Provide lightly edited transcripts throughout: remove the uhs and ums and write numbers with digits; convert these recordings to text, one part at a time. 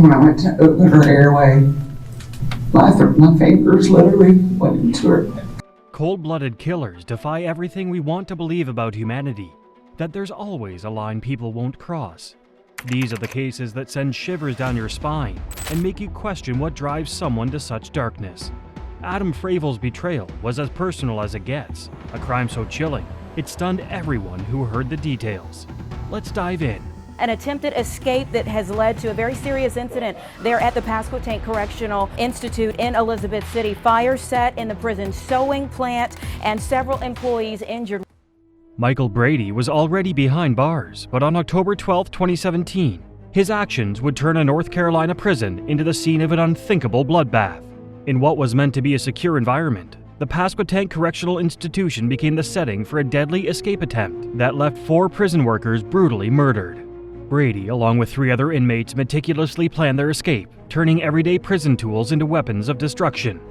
When I went to open her airway, my fingers literally went into her. Cold-blooded killers defy everything we want to believe about humanity, that there's always a line people won't cross. These are the cases that send shivers down your spine and make you question what drives someone to such darkness. Adam Fravel's betrayal was as personal as it gets, a crime so chilling, it stunned everyone who heard the details. Let's dive in. An attempted escape that has led to a very serious incident there at the Pasquotank Correctional Institute in Elizabeth City. Fire set in the prison sewing plant and several employees injured. Michael Brady was already behind bars, but on October 12, 2017, his actions would turn a North Carolina prison into the scene of an unthinkable bloodbath. In what was meant to be a secure environment, the Pasquotank Correctional Institution became the setting for a deadly escape attempt that left 4 prison workers brutally murdered. Brady, along with 3 other inmates, meticulously planned their escape, turning everyday prison tools into weapons of destruction.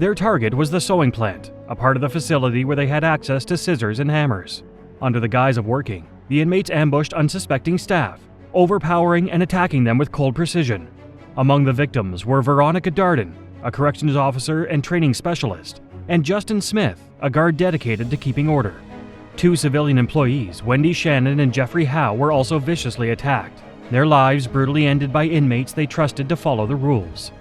Their target was the sewing plant, a part of the facility where they had access to scissors and hammers. Under the guise of working, the inmates ambushed unsuspecting staff, overpowering and attacking them with cold precision. Among the victims were Veronica Darden, a corrections officer and training specialist, and Justin Smith, a guard dedicated to keeping order. 2 civilian employees, Wendy Shannon and Jeffrey Howe, were also viciously attacked, their lives brutally ended by inmates they trusted to follow the rules.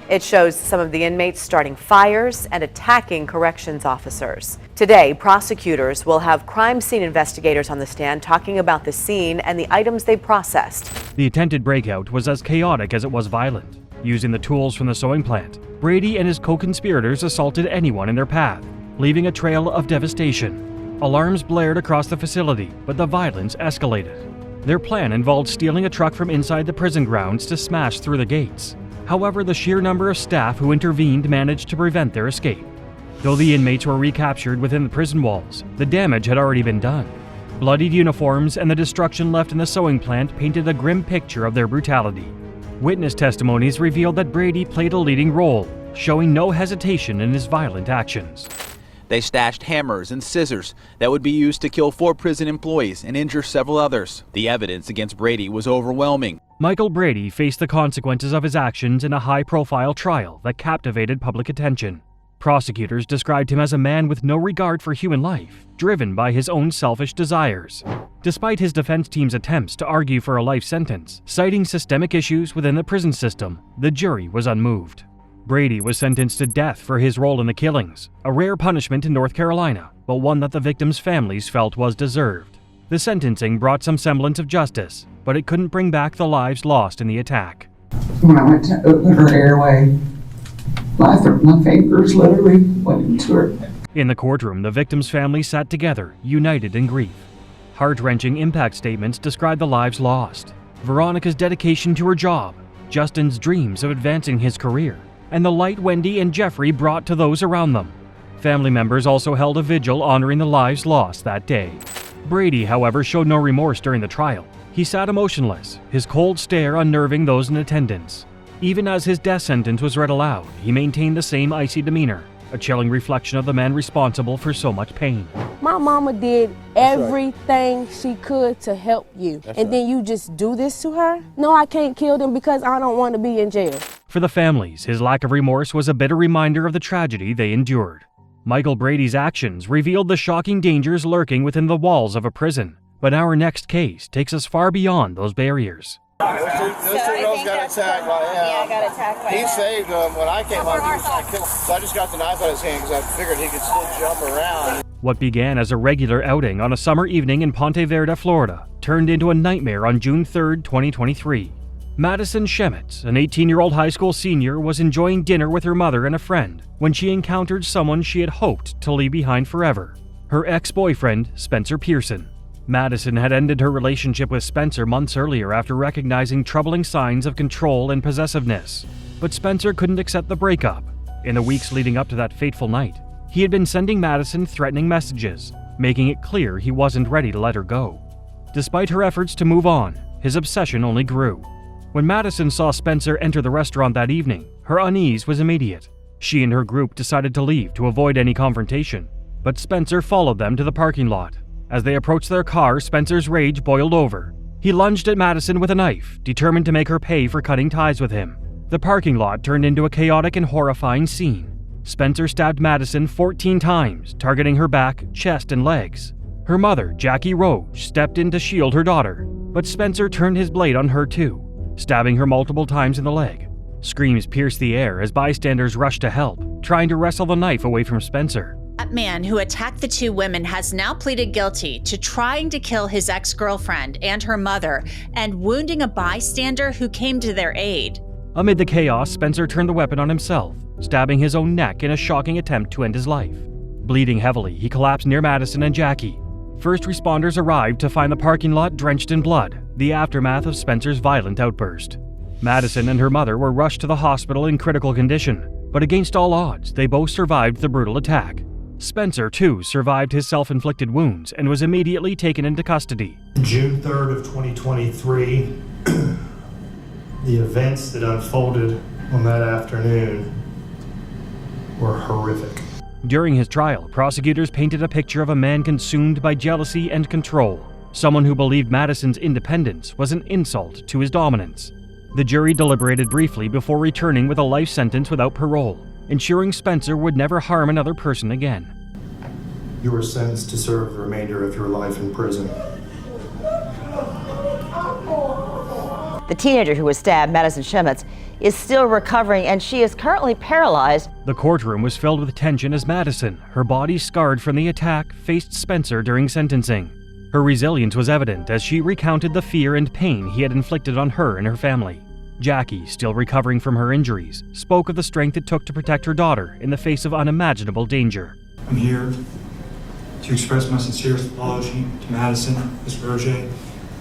It shows some of the inmates starting fires and attacking corrections officers. Today, prosecutors will have crime scene investigators on the stand talking about the scene and the items they processed. The attempted breakout was as chaotic as it was violent. Using the tools from the sewing plant, Brady and his co-conspirators assaulted anyone in their path, leaving a trail of devastation. Alarms blared across the facility, but the violence escalated. Their plan involved stealing a truck from inside the prison grounds to smash through the gates. However, the sheer number of staff who intervened managed to prevent their escape. Though the inmates were recaptured within the prison walls, the damage had already been done. Bloodied uniforms and the destruction left in the sewing plant painted a grim picture of their brutality. Witness testimonies revealed that Brady played a leading role, showing no hesitation in his violent actions. They stashed hammers and scissors that would be used to kill 4 prison employees and injure several others. The evidence against Brady was overwhelming. Michael Brady faced the consequences of his actions in a high-profile trial that captivated public attention. Prosecutors described him as a man with no regard for human life, driven by his own selfish desires. Despite his defense team's attempts to argue for a life sentence, citing systemic issues within the prison system, the jury was unmoved. Brady was sentenced to death for his role in the killings, a rare punishment in North Carolina, but one that the victims' families felt was deserved. The sentencing brought some semblance of justice, but it couldn't bring back the lives lost in the attack. When I went to open her airway, my fingers literally went into her. In the courtroom, the victims' families sat together, united in grief. Heart-wrenching impact statements described the lives lost, Veronica's dedication to her job, Justin's dreams of advancing his career, and the light Wendy and Jeffrey brought to those around them. Family members also held a vigil honoring the lives lost that day. Brady, however, showed no remorse during the trial. He sat emotionless, his cold stare unnerving those in attendance. Even as his death sentence was read aloud, he maintained the same icy demeanor, a chilling reflection of the man responsible for so much pain. My mama did everything she could to help you, and then you just do this to her? No, I can't kill them because I don't want to be in jail. For the families, his lack of remorse was a bitter reminder of the tragedy they endured. Michael Brady's actions revealed the shocking dangers lurking within the walls of a prison. But our next case takes us far beyond those barriers. Those two girls got attacked by him. Yeah, I got attacked by him. He saved them. When I came home, he was trying to kill him. So I just got the knife out of his hand because I figured he could still jump around. What began as a regular outing on a summer evening in Ponte, Vedra, Florida, turned into a nightmare on June 3, 2023. Madison Shemitz, an 18-year-old high school senior, was enjoying dinner with her mother and a friend when she encountered someone she had hoped to leave behind forever, her ex-boyfriend, Spencer Pearson. Madison had ended her relationship with Spencer months earlier after recognizing troubling signs of control and possessiveness. But Spencer couldn't accept the breakup. In the weeks leading up to that fateful night, he had been sending Madison threatening messages, making it clear he wasn't ready to let her go. Despite her efforts to move on, his obsession only grew. When Madison saw Spencer enter the restaurant that evening, her unease was immediate. She and her group decided to leave to avoid any confrontation, but Spencer followed them to the parking lot. As they approached their car, Spencer's rage boiled over. He lunged at Madison with a knife, determined to make her pay for cutting ties with him. The parking lot turned into a chaotic and horrifying scene. Spencer stabbed Madison 14 times, targeting her back, chest, and legs. Her mother, Jackie Roach, stepped in to shield her daughter, but Spencer turned his blade on her too, stabbing her multiple times in the leg. Screams pierced the air as bystanders rushed to help, trying to wrestle the knife away from Spencer. That man who attacked the two women has now pleaded guilty to trying to kill his ex-girlfriend and her mother and wounding a bystander who came to their aid. Amid the chaos, Spencer turned the weapon on himself, stabbing his own neck in a shocking attempt to end his life. Bleeding heavily, he collapsed near Madison and Jackie. First responders arrived to find the parking lot drenched in blood, the aftermath of Spencer's violent outburst. Madison and her mother were rushed to the hospital in critical condition, but against all odds, they both survived the brutal attack. Spencer, too, survived his self-inflicted wounds and was immediately taken into custody. June 3rd of 2023, the events that unfolded on that afternoon were horrific. During his trial, prosecutors painted a picture of a man consumed by jealousy and control, someone who believed Madison's independence was an insult to his dominance. The jury deliberated briefly before returning with a life sentence without parole, ensuring Spencer would never harm another person again. You were sentenced to serve the remainder of your life in prison. The teenager who was stabbed, Madison Shemitz, is still recovering and she is currently paralyzed. The courtroom was filled with tension as Madison, her body scarred from the attack, faced Spencer during sentencing. Her resilience was evident as she recounted the fear and pain he had inflicted on her and her family. Jackie, still recovering from her injuries, spoke of the strength it took to protect her daughter in the face of unimaginable danger. I'm here to express my sincerest apology to Madison, Ms. Roger,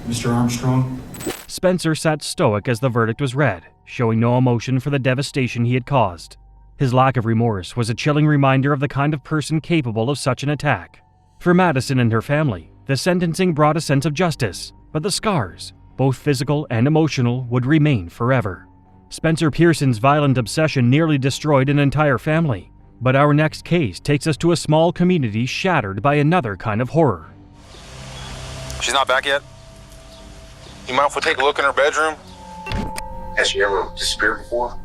Mr. Armstrong. Spencer sat stoic as the verdict was read, showing no emotion for the devastation he had caused. His lack of remorse was a chilling reminder of the kind of person capable of such an attack. For Madison and her family, the sentencing brought a sense of justice, but the scars, both physical and emotional, would remain forever. Spencer Pearson's violent obsession nearly destroyed an entire family, but our next case takes us to a small community shattered by another kind of horror. She's not back yet? You mind if we take a look in her bedroom? Has she ever disappeared before?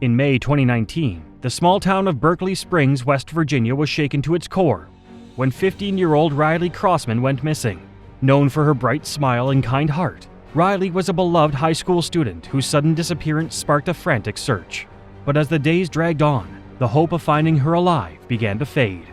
In May 2019, the small town of Berkeley Springs, West Virginia was shaken to its core when 15-year-old Riley Crossman went missing. Known for her bright smile and kind heart, Riley was a beloved high school student whose sudden disappearance sparked a frantic search. But as the days dragged on, the hope of finding her alive began to fade.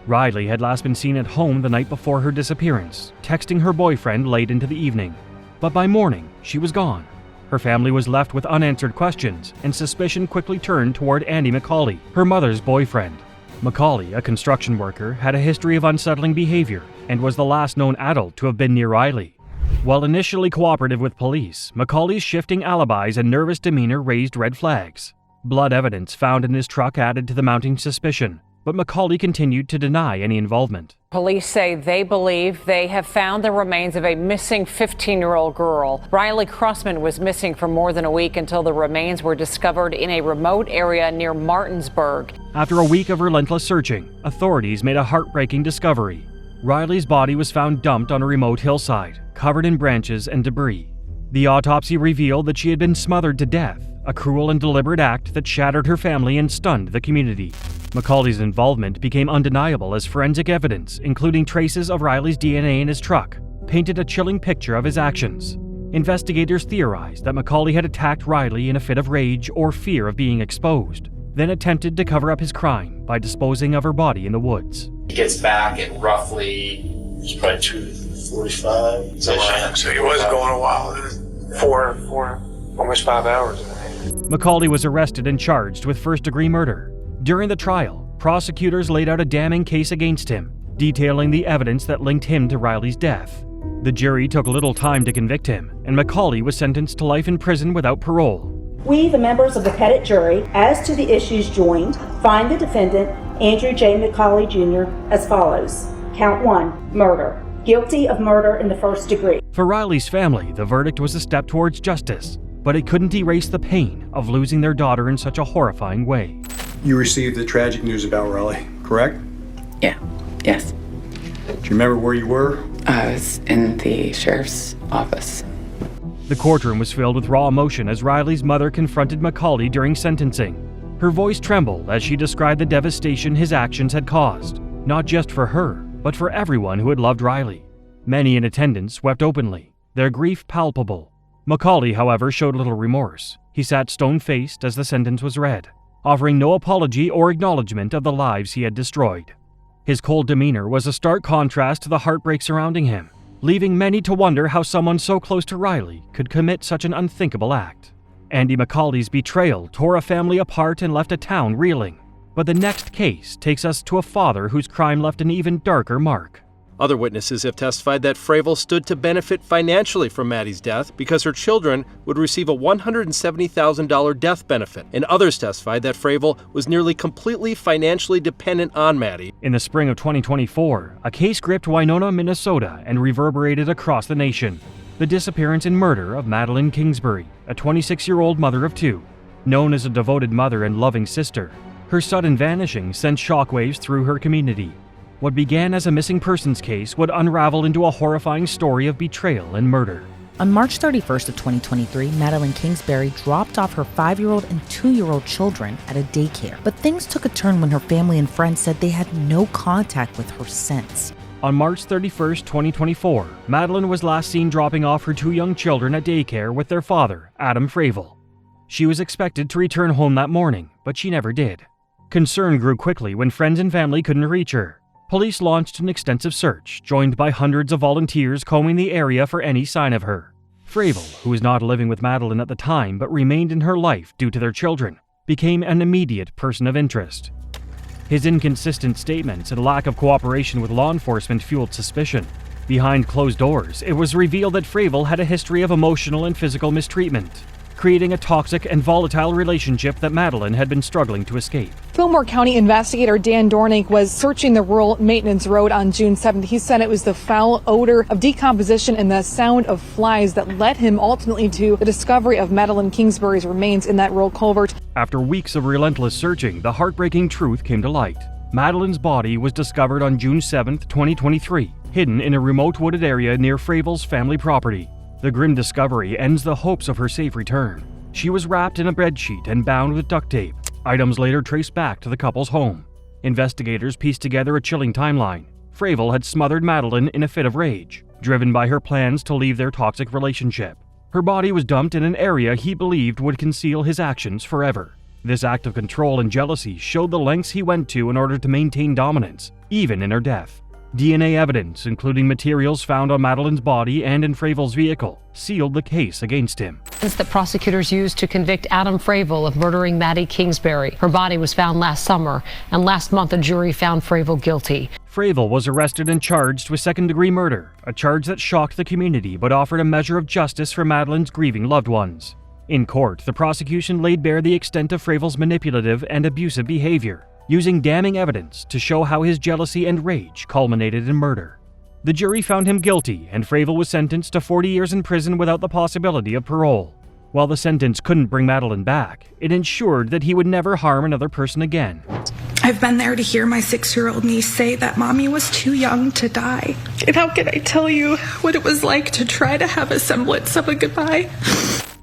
Riley had last been seen at home the night before her disappearance, texting her boyfriend late into the evening. But by morning, she was gone. Her family was left with unanswered questions, and suspicion quickly turned toward Andy McCauley, her mother's boyfriend. McCauley, a construction worker, had a history of unsettling behavior and was the last known adult to have been near Riley. While initially cooperative with police, McCauley's shifting alibis and nervous demeanor raised red flags. Blood evidence found in his truck added to the mounting suspicion, but McCauley continued to deny any involvement. Police say they believe they have found the remains of a missing 15-year-old girl. Riley Crossman was missing for more than a week until the remains were discovered in a remote area near Martinsburg. After a week of relentless searching, authorities made a heartbreaking discovery. Riley's body was found dumped on a remote hillside, covered in branches and debris. The autopsy revealed that she had been smothered to death, a cruel and deliberate act that shattered her family and stunned the community. McCauley's involvement became undeniable as forensic evidence, including traces of Riley's DNA in his truck, painted a chilling picture of his actions. Investigators theorized that McCauley had attacked Riley in a fit of rage or fear of being exposed, then attempted to cover up his crime by disposing of her body in the woods. He gets back at roughly, it's probably 2:45. So he was going a while. Four, almost 5 hours. McCauley was arrested and charged with first-degree murder. During the trial, prosecutors laid out a damning case against him, detailing the evidence that linked him to Riley's death. The jury took little time to convict him, and McCauley was sentenced to life in prison without parole. We, the members of the petit jury, as to the issues joined, find the defendant, Andrew J. McCauley Jr., as follows. Count 1, murder. Guilty of murder in the first degree. For Riley's family, the verdict was a step towards justice, but it couldn't erase the pain of losing their daughter in such a horrifying way. You received the tragic news about Riley, correct? Yeah, yes. Do you remember where you were? I was in the sheriff's office. The courtroom was filled with raw emotion as Riley's mother confronted McCauley during sentencing. Her voice trembled as she described the devastation his actions had caused, not just for her, but for everyone who had loved Riley. Many in attendance wept openly, their grief palpable. McCauley, however, showed little remorse. He sat stone-faced as the sentence was read, offering no apology or acknowledgement of the lives he had destroyed. His cold demeanor was a stark contrast to the heartbreak surrounding him, leaving many to wonder how someone so close to Riley could commit such an unthinkable act. Andy McCauley's betrayal tore a family apart and left a town reeling. But the next case takes us to a father whose crime left an even darker mark. Other witnesses have testified that Fravel stood to benefit financially from Maddie's death because her children would receive a $170,000 death benefit, and others testified that Fravel was nearly completely financially dependent on Maddie. In the spring of 2024, a case gripped Winona, Minnesota, and reverberated across the nation. The disappearance and murder of Madeline Kingsbury, a 26-year-old mother of two. Known as a devoted mother and loving sister, her sudden vanishing sent shockwaves through her community. What began as a missing persons case would unravel into a horrifying story of betrayal and murder. On March 31st of 2023, Madeline Kingsbury dropped off her 5-year-old and 2-year-old children at a daycare. But things took a turn when her family and friends said they had no contact with her since. On March 31st, 2024, Madeline was last seen dropping off her 2 young children at daycare with their father, Adam Fravel. She was expected to return home that morning, but she never did. Concern grew quickly when friends and family couldn't reach her. Police launched an extensive search, joined by hundreds of volunteers combing the area for any sign of her. Fravel, who was not living with Madeline at the time but remained in her life due to their children, became an immediate person of interest. His inconsistent statements and lack of cooperation with law enforcement fueled suspicion. Behind closed doors, it was revealed that Fravel had a history of emotional and physical mistreatment, creating a toxic and volatile relationship that Madeline had been struggling to escape. Fillmore County investigator Dan Dornick was searching the rural maintenance road on June 7th. He said it was the foul odor of decomposition and the sound of flies that led him ultimately to the discovery of Madeline Kingsbury's remains in that rural culvert. After weeks of relentless searching, the heartbreaking truth came to light. Madeline's body was discovered on June 7th, 2023, hidden in a remote wooded area near Fravel's family property. The grim discovery ends the hopes of her safe return. She was wrapped in a bedsheet and bound with duct tape, items later traced back to the couple's home. Investigators pieced together a chilling timeline. Fravel had smothered Madeline in a fit of rage, driven by her plans to leave their toxic relationship. Her body was dumped in an area he believed would conceal his actions forever. This act of control and jealousy showed the lengths he went to in order to maintain dominance, even in her death. DNA evidence, including materials found on Madeline's body and in Fravel's vehicle, sealed the case against him. That prosecutors used to convict Adam Fravel of murdering Maddie Kingsbury. Her body was found last summer, and last month a jury found Fravel guilty. Fravel was arrested and charged with second-degree murder, a charge that shocked the community but offered a measure of justice for Madeline's grieving loved ones. In court, the prosecution laid bare the extent of Fravel's manipulative and abusive behavior, using damning evidence to show how his jealousy and rage culminated in murder. The jury found him guilty, and Fravel was sentenced to 40 years in prison without the possibility of parole. While the sentence couldn't bring Madeline back, it ensured that he would never harm another person again. I've been there to hear my 6-year-old niece say that Mommy was too young to die. And how can I tell you what it was like to try to have a semblance of a goodbye?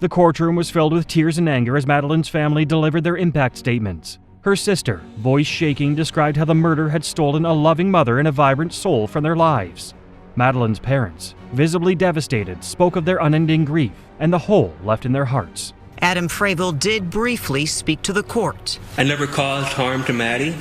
The courtroom was filled with tears and anger as Madeline's family delivered their impact statements. Her sister, voice shaking, described how the murder had stolen a loving mother and a vibrant soul from their lives. Madeline's parents, visibly devastated, spoke of their unending grief and the hole left in their hearts. Adam Fravel did briefly speak to the court. I never caused harm to Maddie,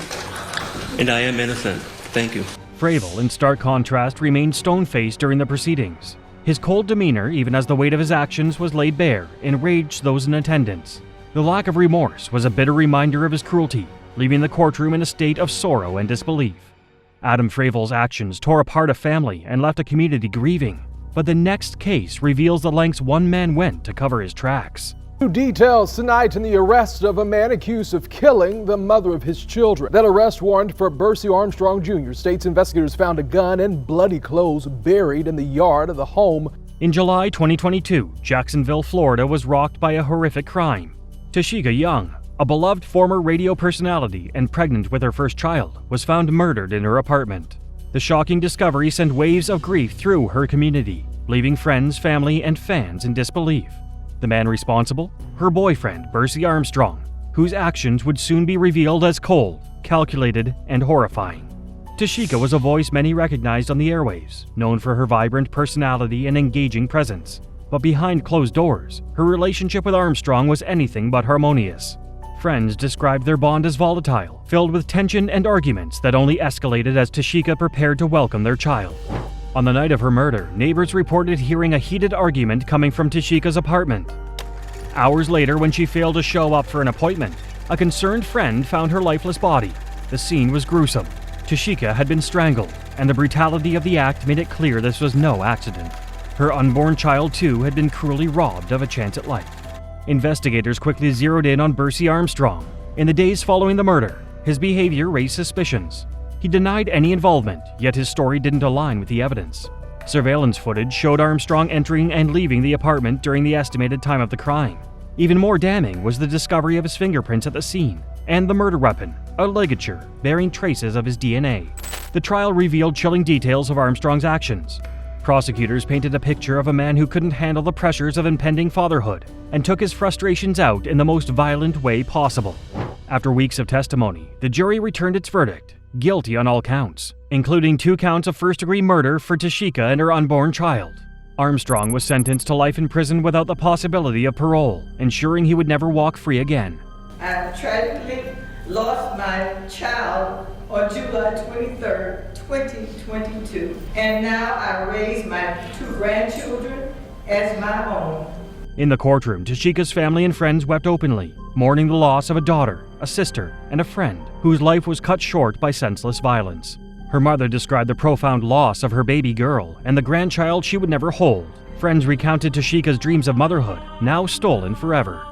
and I am innocent. Thank you. Fravel, in stark contrast, remained stone-faced during the proceedings. His cold demeanor, even as the weight of his actions was laid bare, enraged those in attendance. The lack of remorse was a bitter reminder of his cruelty, leaving the courtroom in a state of sorrow and disbelief. Adam Fravel's actions tore apart a family and left a community grieving, but the next case reveals the lengths one man went to cover his tracks. New details tonight in the arrest of a man accused of killing the mother of his children. That arrest warrant for Bercy Armstrong Jr. State's investigators found a gun and bloody clothes buried in the yard of the home. In July 2022, Jacksonville, Florida was rocked by a horrific crime. Tashika Young, a beloved former radio personality and pregnant with her first child, was found murdered in her apartment. The shocking discovery sent waves of grief through her community, leaving friends, family, and fans in disbelief. The man responsible? Her boyfriend, Bercy Armstrong, whose actions would soon be revealed as cold, calculated, and horrifying. Tashika was a voice many recognized on the airwaves, known for her vibrant personality and engaging presence. But behind closed doors, her relationship with Armstrong was anything but harmonious. Friends described their bond as volatile, filled with tension and arguments that only escalated as Tashika prepared to welcome their child. On the night of her murder, neighbors reported hearing a heated argument coming from Tashika's apartment. Hours later, when she failed to show up for an appointment, a concerned friend found her lifeless body. The scene was gruesome. Tashika had been strangled, and the brutality of the act made it clear this was no accident. Her unborn child, too, had been cruelly robbed of a chance at life. Investigators quickly zeroed in on Bercy Armstrong. In the days following the murder, his behavior raised suspicions. He denied any involvement, yet his story didn't align with the evidence. Surveillance footage showed Armstrong entering and leaving the apartment during the estimated time of the crime. Even more damning was the discovery of his fingerprints at the scene, and the murder weapon, a ligature bearing traces of his DNA. The trial revealed chilling details of Armstrong's actions. Prosecutors painted a picture of a man who couldn't handle the pressures of impending fatherhood and took his frustrations out in the most violent way possible. After weeks of testimony, the jury returned its verdict, guilty on all counts, including 2 counts of first-degree murder for Tashika and her unborn child. Armstrong was sentenced to life in prison without the possibility of parole, ensuring he would never walk free again. I tragically lost my child on July 23rd, 2022, and now I raise my 2 grandchildren as my own. In the courtroom, Tashika's family and friends wept openly, mourning the loss of a daughter, a sister, and a friend whose life was cut short by senseless violence. Her mother described the profound loss of her baby girl and the grandchild she would never hold. Friends recounted Tashika's dreams of motherhood, now stolen forever.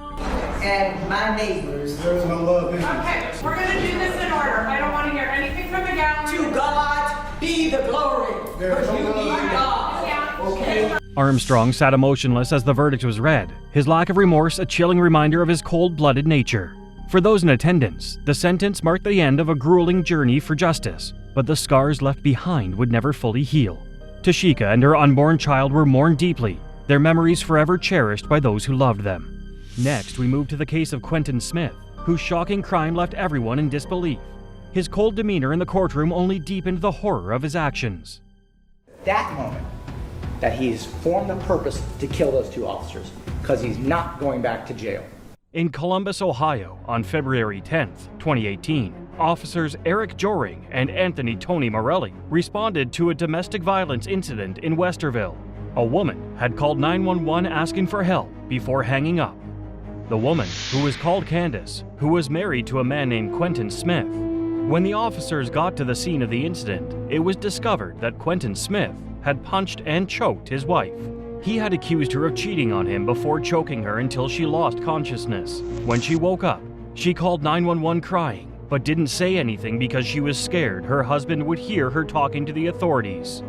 And my neighbors. There's no love in it. Okay, we're going to do this in order. I don't want to hear anything from the gallery. To God be the glory. Because you need God. Okay? Armstrong sat emotionless as the verdict was read, his lack of remorse a chilling reminder of his cold-blooded nature. For those in attendance, the sentence marked the end of a grueling journey for justice, but the scars left behind would never fully heal. Tashika and her unborn child were mourned deeply, their memories forever cherished by those who loved them. Next, we move to the case of Quentin Smith, whose shocking crime left everyone in disbelief. His cold demeanor in the courtroom only deepened the horror of his actions. That moment that he's formed a purpose to kill those 2 officers, because he's not going back to jail. In Columbus, Ohio, on February 10, 2018, officers Eric Joring and Anthony Tony Morelli responded to a domestic violence incident in Westerville. A woman had called 911 asking for help before hanging up. The woman, who was called Candace, who was married to a man named Quentin Smith. When the officers got to the scene of the incident, it was discovered that Quentin Smith had punched and choked his wife. He had accused her of cheating on him before choking her until she lost consciousness. When she woke up, she called 911 crying, but didn't say anything because she was scared her husband would hear her talking to the authorities.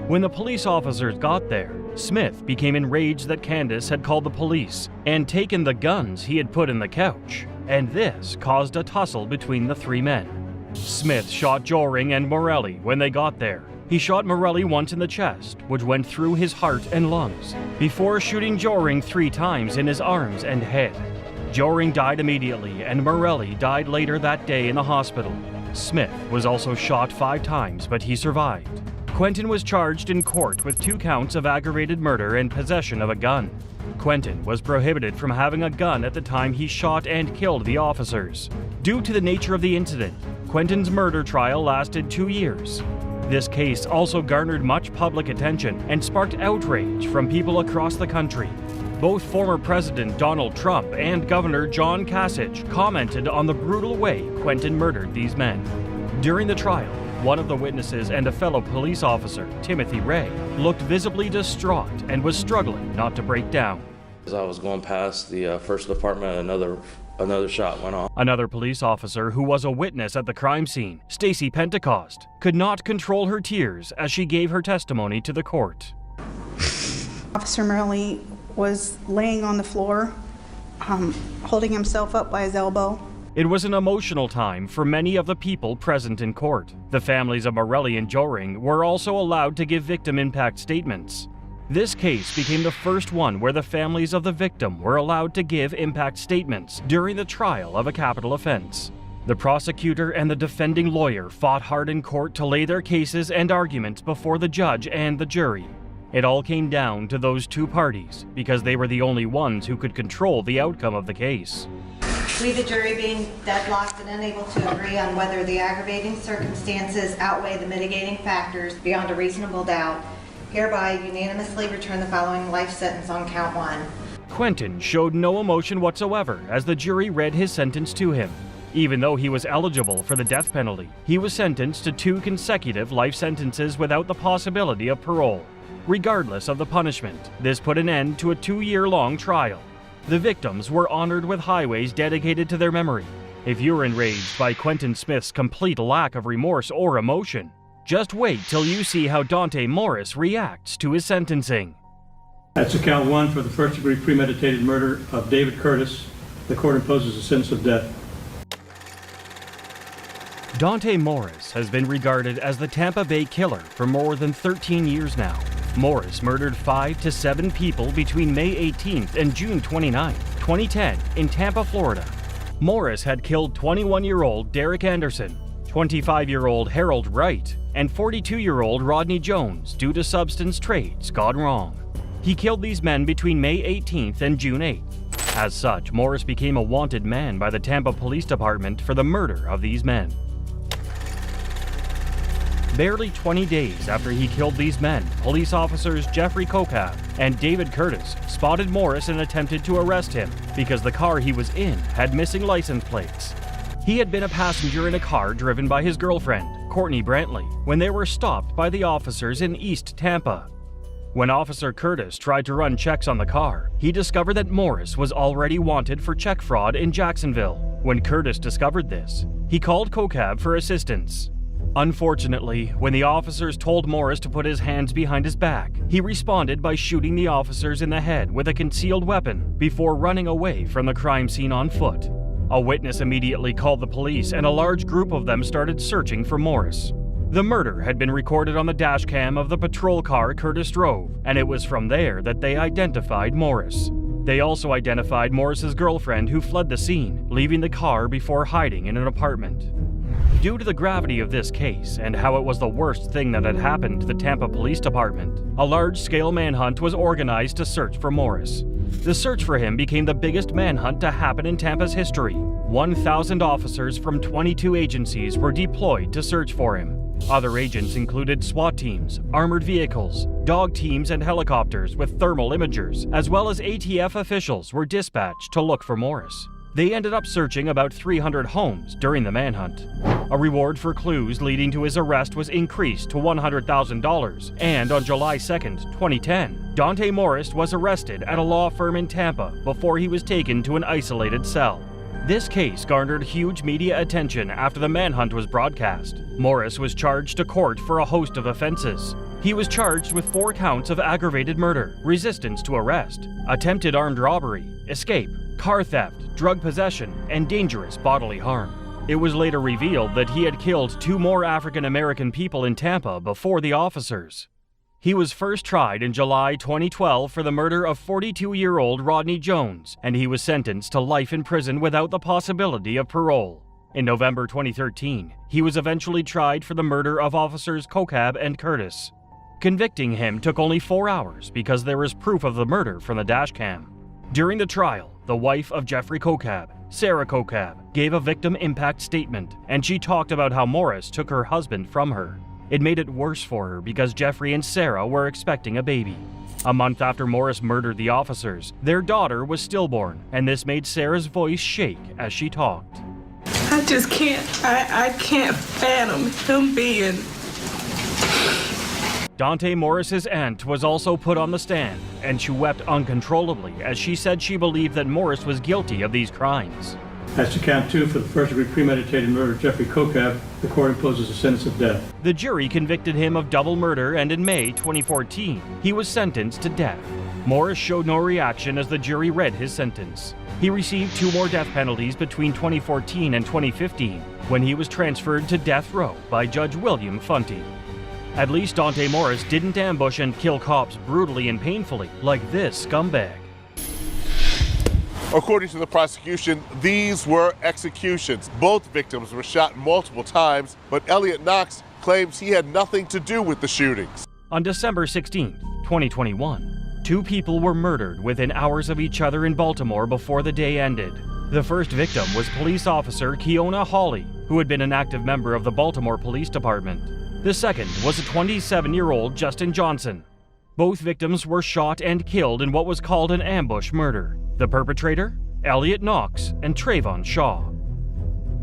When the police officers got there, Smith became enraged that Candace had called the police and taken the guns he had put in the couch, and this caused a tussle between the 3 men. Smith shot Joring and Morelli when they got there. He shot Morelli once in the chest, which went through his heart and lungs, before shooting Joring 3 times in his arms and head. Joring died immediately, and Morelli died later that day in the hospital. Smith was also shot 5 times, but he survived. Quentin was charged in court with 2 counts of aggravated murder and possession of a gun. Quentin was prohibited from having a gun at the time he shot and killed the officers. Due to the nature of the incident, Quentin's murder trial lasted 2 years. This case also garnered much public attention and sparked outrage from people across the country. Both former President Donald Trump and Governor John Kasich commented on the brutal way Quentin murdered these men. During the trial, one of the witnesses and a fellow police officer, Timothy Ray, looked visibly distraught and was struggling not to break down. As I was going past the first department, another shot went off. Another police officer who was a witness at the crime scene, Stacy Pentecost, could not control her tears as she gave her testimony to the court. Officer Morelli was laying on the floor, holding himself up by his elbow. It was an emotional time for many of the people present in court. The families of Morelli and Joring were also allowed to give victim impact statements. This case became the first one where the families of the victim were allowed to give impact statements during the trial of a capital offense. The prosecutor and the defending lawyer fought hard in court to lay their cases and arguments before the judge and the jury. It all came down to those two parties because they were the only ones who could control the outcome of the case. We, the jury, being deadlocked and unable to agree on whether the aggravating circumstances outweigh the mitigating factors beyond a reasonable doubt, hereby unanimously return the following life sentence on count 1. Quentin showed no emotion whatsoever as the jury read his sentence to him. Even though he was eligible for the death penalty, he was sentenced to 2 consecutive life sentences without the possibility of parole. Regardless of the punishment, this put an end to a 2-year-long trial. The victims were honored with highways dedicated to their memory. If you're enraged by Quentin Smith's complete lack of remorse or emotion, just wait till you see how Dontae Morris reacts to his sentencing. That's count 1 for the first-degree premeditated murder of David Curtis. The court imposes a sentence of death. Dontae Morris has been regarded as the Tampa Bay killer for more than 13 years now. Morris murdered 5 to 7 people between May 18th and June 29, 2010 in Tampa, Florida. Morris had killed 21-year-old Derek Anderson, 25-year-old Harold Wright, and 42-year-old Rodney Jones due to substance trades gone wrong. He killed these men between May 18th and June 8th. As such, Morris became a wanted man by the Tampa Police Department for the murder of these men. Barely 20 days after he killed these men, police officers Jeffrey Kokab and David Curtis spotted Morris and attempted to arrest him because the car he was in had missing license plates. He had been a passenger in a car driven by his girlfriend, Courtney Brantley, when they were stopped by the officers in East Tampa. When Officer Curtis tried to run checks on the car, he discovered that Morris was already wanted for check fraud in Jacksonville. When Curtis discovered this, he called Kokab for assistance. Unfortunately, when the officers told Morris to put his hands behind his back, he responded by shooting the officers in the head with a concealed weapon before running away from the crime scene on foot. A witness immediately called the police and a large group of them started searching for Morris. The murder had been recorded on the dash cam of the patrol car Curtis drove, and it was from there that they identified Morris. They also identified Morris's girlfriend who fled the scene, leaving the car before hiding in an apartment. Due to the gravity of this case and how it was the worst thing that had happened to the Tampa Police Department, a large-scale manhunt was organized to search for Morris. The search for him became the biggest manhunt to happen in Tampa's history. 1,000 officers from 22 agencies were deployed to search for him. Other agents included SWAT teams, armored vehicles, dog teams, and helicopters with thermal imagers, as well as ATF officials were dispatched to look for Morris. They ended up searching about 300 homes during the manhunt. A reward for clues leading to his arrest was increased to $100,000, and on July 2nd, 2010, Dontae Morris was arrested at a law firm in Tampa before he was taken to an isolated cell. This case garnered huge media attention after the manhunt was broadcast. Morris was charged to court for a host of offenses. He was charged with 4 counts of aggravated murder, resistance to arrest, attempted armed robbery, escape, car theft, drug possession, and dangerous bodily harm. It was later revealed that he had killed 2 more African American people in Tampa before the officers. He was first tried in July 2012 for the murder of 42-year-old Rodney Jones, and he was sentenced to life in prison without the possibility of parole. In November 2013, he was eventually tried for the murder of officers Kokab and Curtis. Convicting him took only 4 hours because there was proof of the murder from the dashcam. During the trial, the wife of Jeffrey Kokab, Sarah Kokab, gave a victim impact statement, and she talked about how Morris took her husband from her. It made it worse for her because Jeffrey and Sarah were expecting a baby. A month after Morris murdered the officers, their daughter was stillborn, and this made Sarah's voice shake as she talked. I just can't, I can't fathom him being. Dontae Morris's aunt was also put on the stand, and she wept uncontrollably as she said she believed that Morris was guilty of these crimes. As to count 2 for the first-degree premeditated murder of Jeffrey Kokab, the court imposes a sentence of death. The jury convicted him of double murder, and in May 2014, he was sentenced to death. Morris showed no reaction as the jury read his sentence. He received 2 more death penalties between 2014 and 2015, when he was transferred to death row by Judge William Ponte. At least Dontae Morris didn't ambush and kill cops brutally and painfully like this scumbag. According to the prosecution, these were executions. Both victims were shot multiple times, but Elliot Knox claims he had nothing to do with the shootings. On December 16, 2021, 2 people were murdered within hours of each other in Baltimore before the day ended. The first victim was police officer Kiona Hawley, who had been an active member of the Baltimore Police Department. The second was a 27-year-old Justin Johnson. Both victims were shot and killed in what was called an ambush murder. The perpetrator? Elliot Knox and Trayvon Shaw.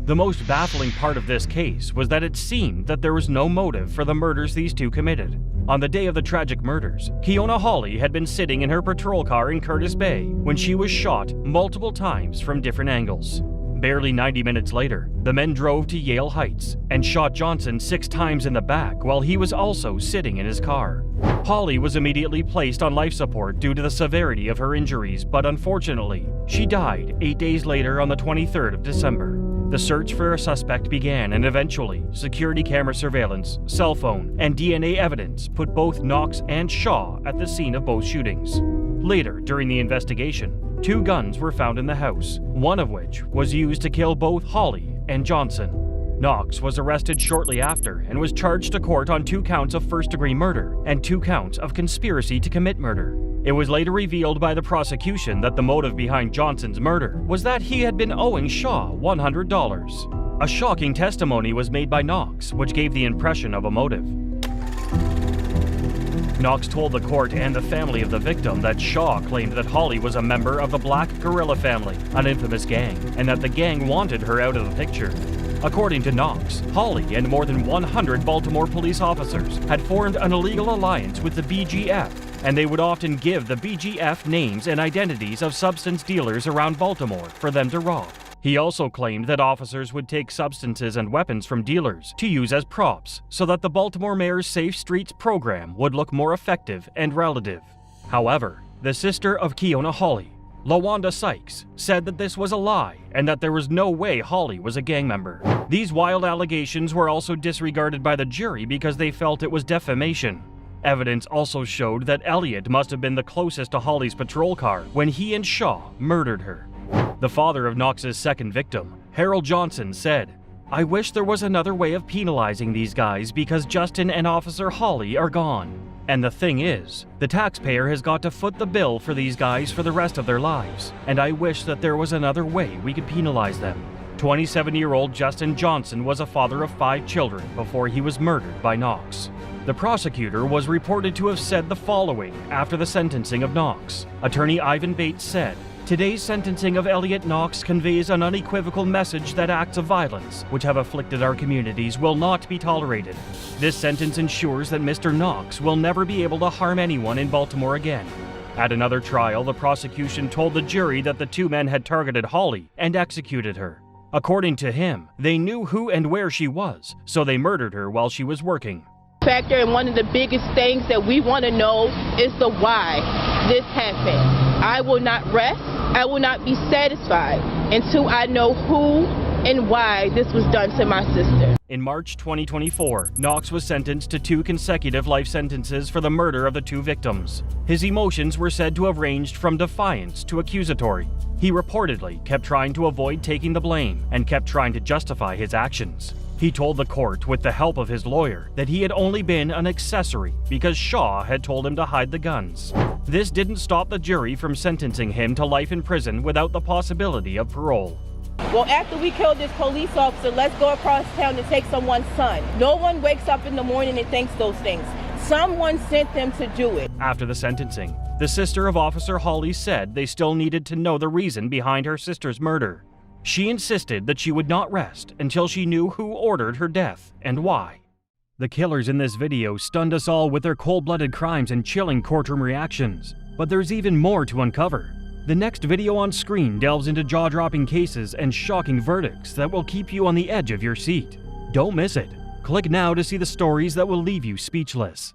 The most baffling part of this case was that it seemed that there was no motive for the murders these 2 committed. On the day of the tragic murders, Kiona Hawley had been sitting in her patrol car in Curtis Bay when she was shot multiple times from different angles. Barely 90 minutes later, the men drove to Yale Heights and shot Johnson 6 times in the back while he was also sitting in his car. Hawley was immediately placed on life support due to the severity of her injuries, but unfortunately, she died 8 days later on the 23rd of December. The search for a suspect began, and eventually, security camera surveillance, cell phone, and DNA evidence put both Knox and Shaw at the scene of both shootings. Later, during the investigation, 2 guns were found in the house, one of which was used to kill both Hawley and Johnson. Knox was arrested shortly after and was charged to court on 2 counts of first-degree murder and 2 counts of conspiracy to commit murder. It was later revealed by the prosecution that the motive behind Johnson's murder was that he had been owing Shaw $100. A shocking testimony was made by Knox, which gave the impression of a motive. Knox told the court and the family of the victim that Shaw claimed that Hawley was a member of the Black Guerrilla family, an infamous gang, and that the gang wanted her out of the picture. According to Knox, Hawley and more than 100 Baltimore police officers had formed an illegal alliance with the BGF, and they would often give the BGF names and identities of substance dealers around Baltimore for them to rob. He also claimed that officers would take substances and weapons from dealers to use as props so that the Baltimore Mayor's Safe Streets program would look more effective and relative. However, the sister of Kiona Hawley, LaWanda Sykes, said that this was a lie and that there was no way Hawley was a gang member. These wild allegations were also disregarded by the jury because they felt it was defamation. Evidence also showed that Elliot must have been the closest to Hawley's patrol car when he and Shaw murdered her. The father of Knox's second victim, Harold Johnson, said, "I wish there was another way of penalizing these guys because Justin and Officer Hawley are gone. And the thing is, the taxpayer has got to foot the bill for these guys for the rest of their lives, and I wish that there was another way we could penalize them." 27-year-old Justin Johnson was a father of 5 children before he was murdered by Knox. The prosecutor was reported to have said the following after the sentencing of Knox. Attorney Ivan Bates said, "Today's sentencing of Elliot Knox conveys an unequivocal message that acts of violence, which have afflicted our communities, will not be tolerated. This sentence ensures that Mr. Knox will never be able to harm anyone in Baltimore again." At another trial, the prosecution told the jury that the 2 men had targeted Hawley and executed her. According to him, they knew who and where she was, so they murdered her while she was working. Factor, and one of the biggest things that we want to know is the why this happened. I will not rest. I will not be satisfied until I know who and why this was done to my sister. In March 2024, Knox was sentenced to 2 consecutive life sentences for the murder of the 2 victims. His emotions were said to have ranged from defiance to accusatory. He reportedly kept trying to avoid taking the blame and kept trying to justify his actions. He told the court, with the help of his lawyer, that he had only been an accessory because Shaw had told him to hide the guns. This didn't stop the jury from sentencing him to life in prison without the possibility of parole. Well, after we killed this police officer, let's go across town to take someone's son. No one wakes up in the morning and thinks those things. Someone sent them to do it. After the sentencing, the sister of Officer Hawley said they still needed to know the reason behind her sister's murder. She insisted that she would not rest until she knew who ordered her death and why. The killers in this video stunned us all with their cold-blooded crimes and chilling courtroom reactions. But there's even more to uncover. The next video on screen delves into jaw-dropping cases and shocking verdicts that will keep you on the edge of your seat. Don't miss it. Click now to see the stories that will leave you speechless.